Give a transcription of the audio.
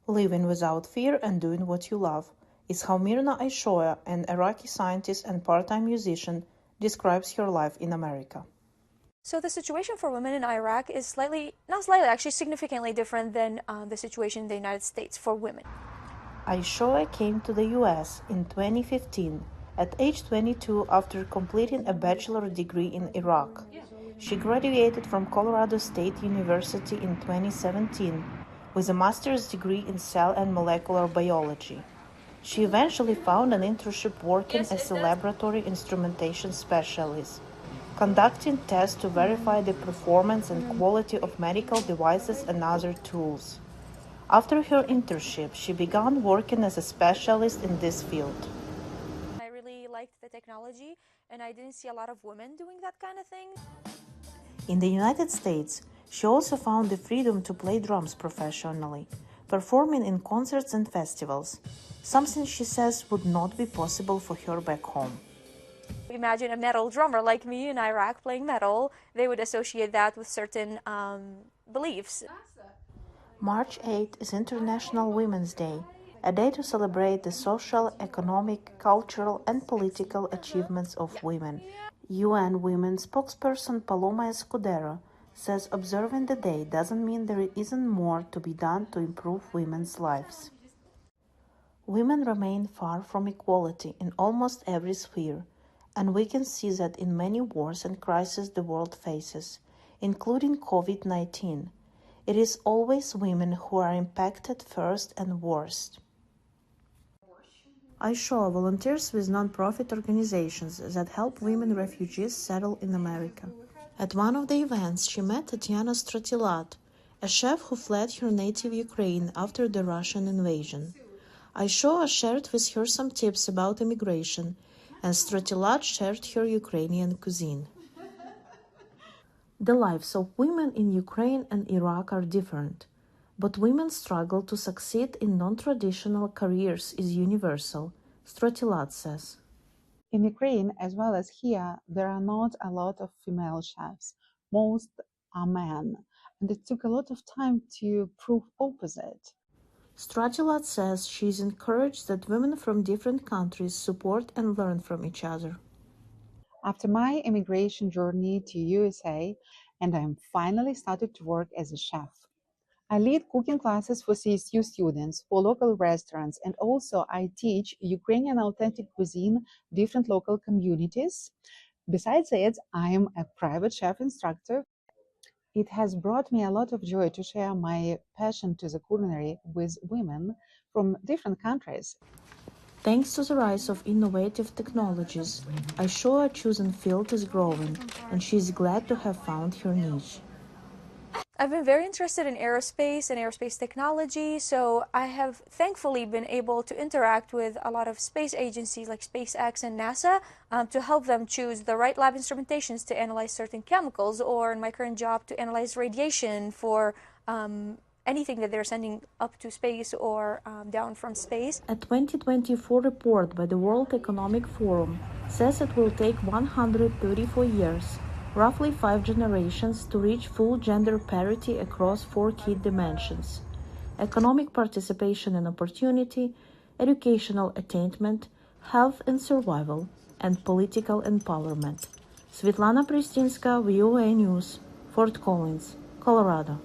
Living without fear and doing what you love is how Mirna Aishoya, an Iraqi scientist and part-time musician, describes her life in America. So the situation for women in Iraq is not slightly, actually significantly different than the situation in the United States for women. Aishoya came to the US in 2015 at age 22 after completing a bachelor degree in Iraq. She graduated from Colorado State University in 2017 with a master's degree in cell and molecular biology. She eventually found an internship working as a laboratory instrumentation specialist, conducting tests to verify the performance and quality of medical devices and other tools. After her internship, she began working as a specialist in this field. I really liked the technology, and I didn't see a lot of women doing that kind of thing. In the United States, she also found the freedom to play drums professionally, performing in concerts and festivals, something she says would not be possible for her back home. Imagine a metal drummer like me in Iraq playing metal. They would associate that with certain beliefs. March 8 is International Women's Day, a day to celebrate the social, economic, cultural, and political achievements of women. UN Women spokesperson Paloma Escudero says observing the day doesn't mean there isn't more to be done to improve women's lives. Women remain far from equality in almost every sphere, and we can see that in many wars and crises the world faces, including COVID-19. It is always women who are impacted first and worst. Aishoya volunteers with non-profit organizations that help women refugees settle in America. At one of the events, she met Tatiana Stratilat, a chef who fled her native Ukraine after the Russian invasion. Aishoya shared with her some tips about immigration, and Stratilat shared her Ukrainian cuisine. The lives of women in Ukraine and Iraq are different, but women's struggle to succeed in non-traditional careers is universal, Stratilat says. In Ukraine, as well as here, there are not a lot of female chefs. Most are men, and it took a lot of time to prove opposite. Stratilat says she is encouraged that women from different countries support and learn from each other. After my immigration journey to USA, and I'm finally started to work as a chef. I lead cooking classes for CSU students, for local restaurants, and also I teach Ukrainian authentic cuisine, different local communities. Besides it, I am a private chef instructor. It has brought me a lot of joy to share my passion to the culinary with women from different countries. Thanks to the rise of innovative technologies, Aishoya's chosen field is growing, and she is glad to have found her niche. I've been very interested in aerospace and aerospace technology, so I have thankfully been able to interact with a lot of space agencies like SpaceX and NASA to help them choose the right lab instrumentations to analyze certain chemicals, or in my current job to analyze radiation for anything that they're sending up to space or down from space. A 2024 report by the World Economic Forum says it will take 134 years, roughly 5 generations, to reach full gender parity across 4 key dimensions: economic participation and opportunity, educational attainment, health and survival, and political empowerment. Svitlana Prystynska, VOA News, Fort Collins, Colorado.